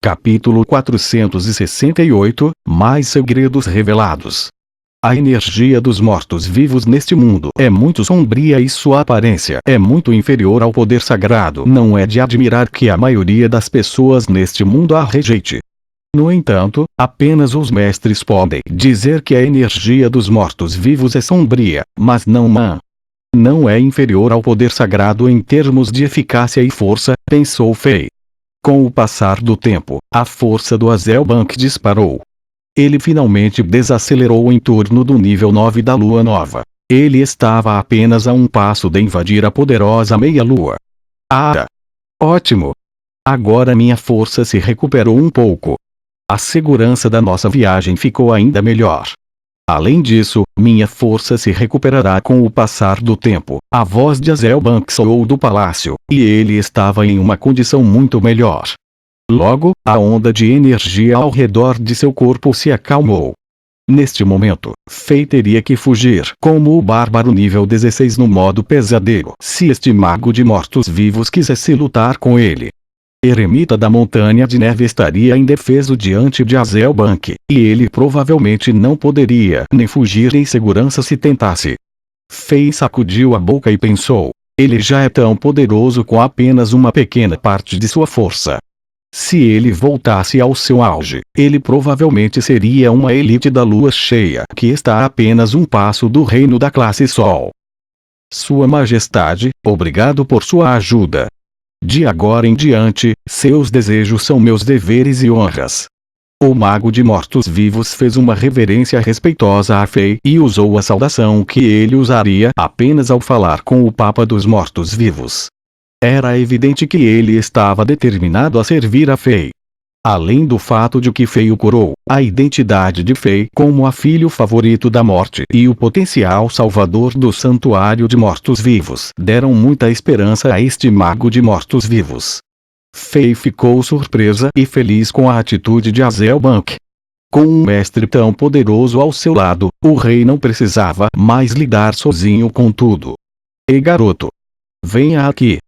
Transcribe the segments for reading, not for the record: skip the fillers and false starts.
Capítulo 468 – Mais segredos revelados. A energia dos mortos-vivos neste mundo é muito sombria e sua aparência é muito inferior ao poder sagrado. Não é de admirar que a maioria das pessoas neste mundo a rejeite. No entanto, apenas os mestres podem dizer que a energia dos mortos-vivos é sombria, mas não é inferior ao poder sagrado em termos de eficácia e força, pensou Fei. Com o passar do tempo, a força do Azelbank disparou. Ele finalmente desacelerou em torno do nível 9 da Lua Nova. Ele estava apenas a um passo de invadir a poderosa meia-lua. Ah! Ótimo! Agora minha força se recuperou um pouco. A segurança da nossa viagem ficou ainda melhor. Além disso, minha força se recuperará com o passar do tempo. A voz de Azelbank soou do palácio, e ele estava em uma condição muito melhor. Logo, a onda de energia ao redor de seu corpo se acalmou. Neste momento, Fei teria que fugir como o bárbaro nível 16 no modo pesadelo se este mago de mortos-vivos quisesse lutar com ele. Eremita da Montanha de Neve estaria indefeso diante de Azelbank, e ele provavelmente não poderia nem fugir em segurança se tentasse. Fei sacudiu a boca e pensou: ele já é tão poderoso com apenas uma pequena parte de sua força. Se ele voltasse ao seu auge, ele provavelmente seria uma elite da lua cheia que está a apenas um passo do reino da classe Sol. Sua Majestade, obrigado por sua ajuda. De agora em diante, seus desejos são meus deveres e honras. O mago de mortos-vivos fez uma reverência respeitosa a Fei e usou a saudação que ele usaria apenas ao falar com o Papa dos Mortos-Vivos. Era evidente que ele estava determinado a servir a Fei. Além do fato de que Fei o curou, a identidade de Fei como a filho favorito da morte e o potencial salvador do santuário de mortos-vivos deram muita esperança a este mago de mortos-vivos. Fei ficou surpresa e feliz com a atitude de Azelbank. Com um mestre tão poderoso ao seu lado, o rei não precisava mais lidar sozinho com tudo. Ei, garoto! Venha aqui!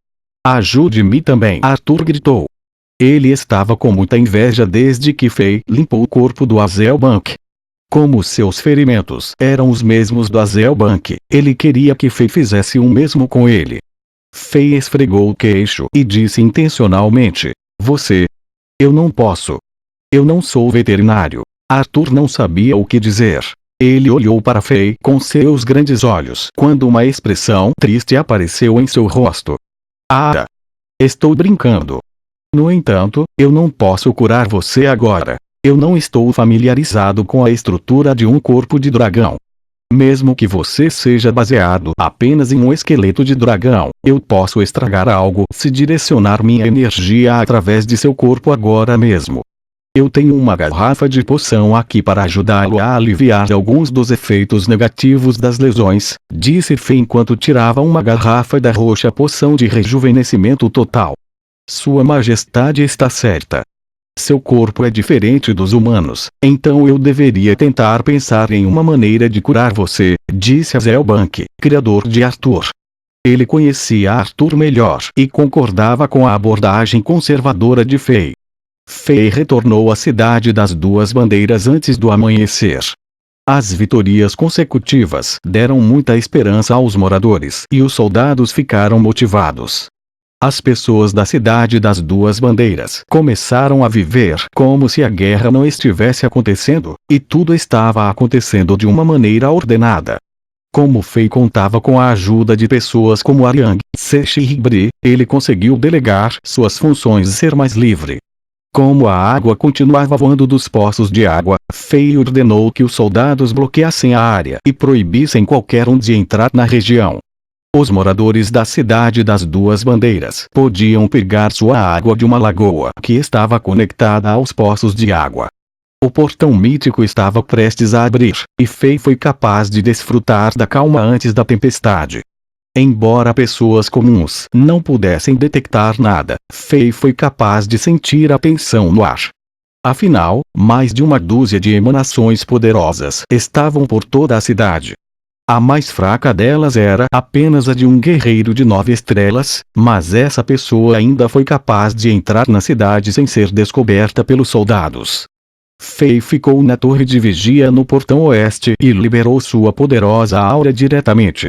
Ajude-me também! Arthur gritou. Ele estava com muita inveja desde que Fei limpou o corpo do Azelbank. Como seus ferimentos eram os mesmos do Azelbank, ele queria que Fei fizesse o mesmo com ele. Fei esfregou o queixo e disse intencionalmente: você. Eu não posso. Eu não sou veterinário. Arthur não sabia o que dizer. Ele olhou para Fei com seus grandes olhos quando uma expressão triste apareceu em seu rosto. Ah! Estou brincando. No entanto, eu não posso curar você agora. Eu não estou familiarizado com a estrutura de um corpo de dragão. Mesmo que você seja baseado apenas em um esqueleto de dragão, eu posso estragar algo se direcionar minha energia através de seu corpo agora mesmo. Eu tenho uma garrafa de poção aqui para ajudá-lo a aliviar alguns dos efeitos negativos das lesões, disse Fei enquanto tirava uma garrafa da roxa poção de rejuvenescimento total. Sua Majestade está certa. Seu corpo é diferente dos humanos, então eu deveria tentar pensar em uma maneira de curar você, disse Azelbank, criador de Arthur. Ele conhecia Arthur melhor e concordava com a abordagem conservadora de Fei. Fei retornou à cidade das duas bandeiras antes do amanhecer. As vitorias consecutivas deram muita esperança aos moradores e os soldados ficaram motivados. As pessoas da cidade das duas bandeiras começaram a viver como se a guerra não estivesse acontecendo, e tudo estava acontecendo de uma maneira ordenada. Como Fei contava com a ajuda de pessoas como Ariang, Seshi e Bri, ele conseguiu delegar suas funções e ser mais livre. Como a água continuava voando dos poços de água, Fei ordenou que os soldados bloqueassem a área e proibissem qualquer um de entrar na região. Os moradores da cidade das duas bandeiras podiam pegar sua água de uma lagoa que estava conectada aos poços de água. O portão mítico estava prestes a abrir, e Fei foi capaz de desfrutar da calma antes da tempestade. Embora pessoas comuns não pudessem detectar nada, Fei foi capaz de sentir a tensão no ar. Afinal, mais de uma dúzia de emanações poderosas estavam por toda a cidade. A mais fraca delas era apenas a de um guerreiro de 9 estrelas, mas essa pessoa ainda foi capaz de entrar na cidade sem ser descoberta pelos soldados. Fei ficou na torre de vigia no portão oeste e liberou sua poderosa aura diretamente.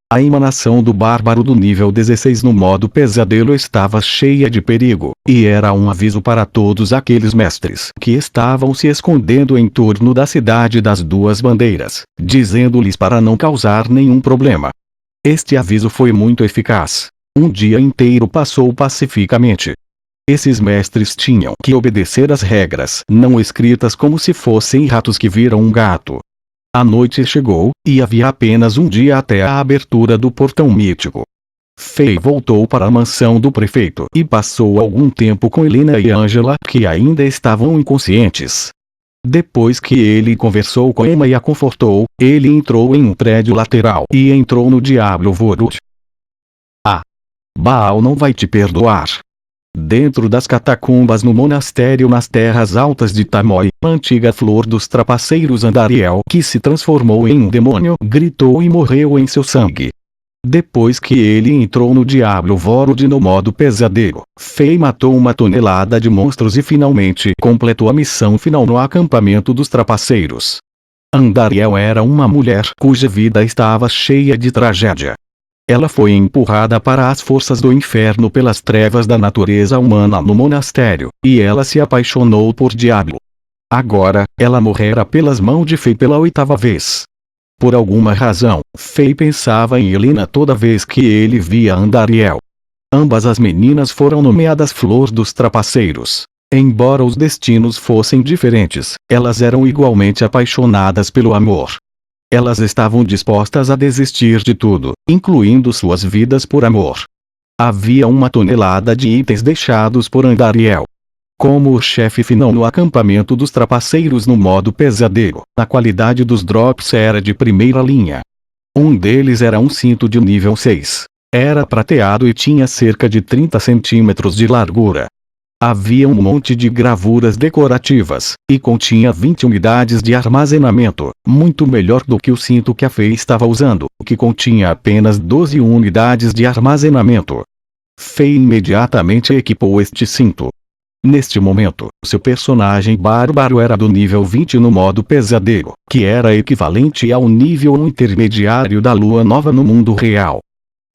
A emanação do bárbaro do nível 16 no modo pesadelo estava cheia de perigo, e era um aviso para todos aqueles mestres que estavam se escondendo em torno da cidade das duas bandeiras, dizendo-lhes para não causar nenhum problema. Este aviso foi muito eficaz. Um dia inteiro passou pacificamente. Esses mestres tinham que obedecer às regras não escritas como se fossem ratos que viram um gato. A noite chegou, e havia apenas um dia até a abertura do portão mítico. Fei voltou para a mansão do prefeito e passou algum tempo com Helena e Angela, que ainda estavam inconscientes. Depois que ele conversou com Emma e a confortou, ele entrou em um prédio lateral e entrou no Diablo Vorut. Baal não vai te perdoar. Dentro das catacumbas no monastério nas terras altas de Tamoi, a antiga flor dos trapaceiros Andariel, que se transformou em um demônio, gritou e morreu em seu sangue. Depois que ele entrou no Diablo Vorud no modo pesadelo, Fei matou 1 tonelada de monstros e finalmente completou a missão final no acampamento dos trapaceiros. Andariel era uma mulher cuja vida estava cheia de tragédia. Ela foi empurrada para as forças do inferno pelas trevas da natureza humana no monastério, e ela se apaixonou por Diablo. Agora, ela morrera pelas mãos de Fei pela 8ª vez. Por alguma razão, Fei pensava em Helena toda vez que ele via Andariel. Ambas as meninas foram nomeadas Flor dos Trapaceiros. Embora os destinos fossem diferentes, elas eram igualmente apaixonadas pelo amor. Elas estavam dispostas a desistir de tudo, incluindo suas vidas por amor. Havia 1 tonelada de itens deixados por Andariel. Como o chefe final no acampamento dos trapaceiros no modo pesadelo, a qualidade dos drops era de primeira linha. Um deles era um cinto de nível 6. Era prateado e tinha cerca de 30 centímetros de largura. Havia um monte de gravuras decorativas, e continha 20 unidades de armazenamento, muito melhor do que o cinto que a Fei estava usando, que continha apenas 12 unidades de armazenamento. Fei imediatamente equipou este cinto. Neste momento, seu personagem bárbaro era do nível 20 no modo pesadelo, que era equivalente ao nível 1 intermediário da lua nova no mundo real.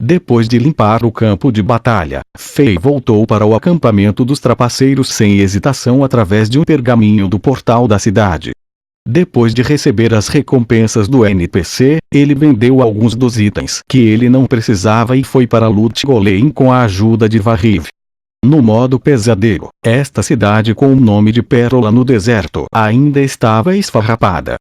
Depois de limpar o campo de batalha, Fei voltou para o acampamento dos trapaceiros sem hesitação através de um pergaminho do portal da cidade. Depois de receber as recompensas do NPC, ele vendeu alguns dos itens que ele não precisava e foi para Lut Gholein com a ajuda de Varriv. No modo pesadelo, esta cidade com o nome de Pérola no deserto ainda estava esfarrapada.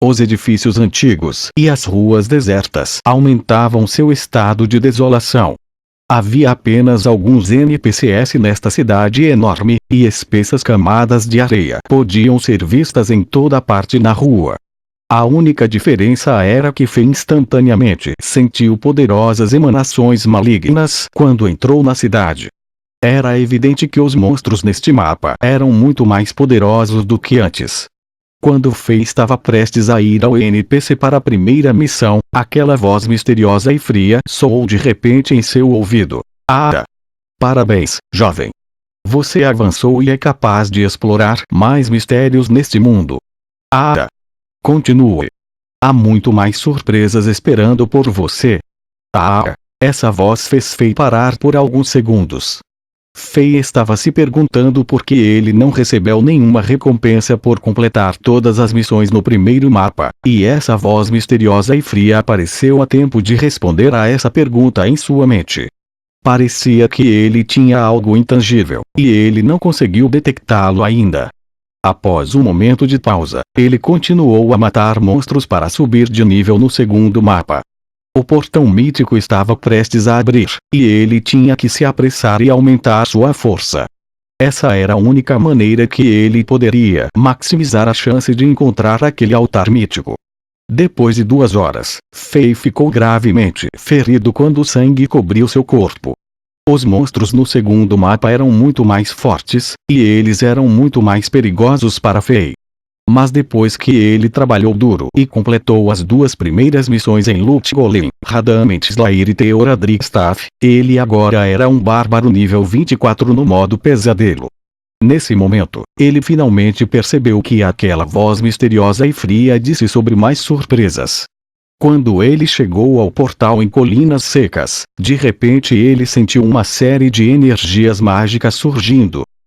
Os edifícios antigos e as ruas desertas aumentavam seu estado de desolação. Havia apenas alguns NPCs nesta cidade enorme, e espessas camadas de areia podiam ser vistas em toda parte na rua. A única diferença era que Fei instantaneamente sentiu poderosas emanações malignas quando entrou na cidade. Era evidente que os monstros neste mapa eram muito mais poderosos do que antes. Quando Fei estava prestes a ir ao NPC para a primeira missão, aquela voz misteriosa e fria soou de repente em seu ouvido. Parabéns, jovem. Você avançou e é capaz de explorar mais mistérios neste mundo. Continue. Há muito mais surpresas esperando por você. Essa voz fez Fei parar por alguns segundos. Fei estava se perguntando por que ele não recebeu nenhuma recompensa por completar todas as missões no primeiro mapa, e essa voz misteriosa e fria apareceu a tempo de responder a essa pergunta em sua mente. Parecia que ele tinha algo intangível, e ele não conseguiu detectá-lo ainda. Após um momento de pausa, ele continuou a matar monstros para subir de nível no segundo mapa. O portão mítico estava prestes a abrir, e ele tinha que se apressar e aumentar sua força. Essa era a única maneira que ele poderia maximizar a chance de encontrar aquele altar mítico. Depois de 2 horas, Fei ficou gravemente ferido quando o sangue cobriu seu corpo. Os monstros no segundo mapa eram muito mais fortes, e eles eram muito mais perigosos para Fei. Mas depois que ele trabalhou duro e completou as 2 primeiras missões em Lut Golem, Radamant Slayer e Theoradric-Staff, ele agora era um bárbaro nível 24 no modo pesadelo. Nesse momento, ele finalmente percebeu que aquela voz misteriosa e fria disse sobre mais surpresas. Quando ele chegou ao portal em Colinas Secas, de repente ele sentiu uma série de energias mágicas surgindo,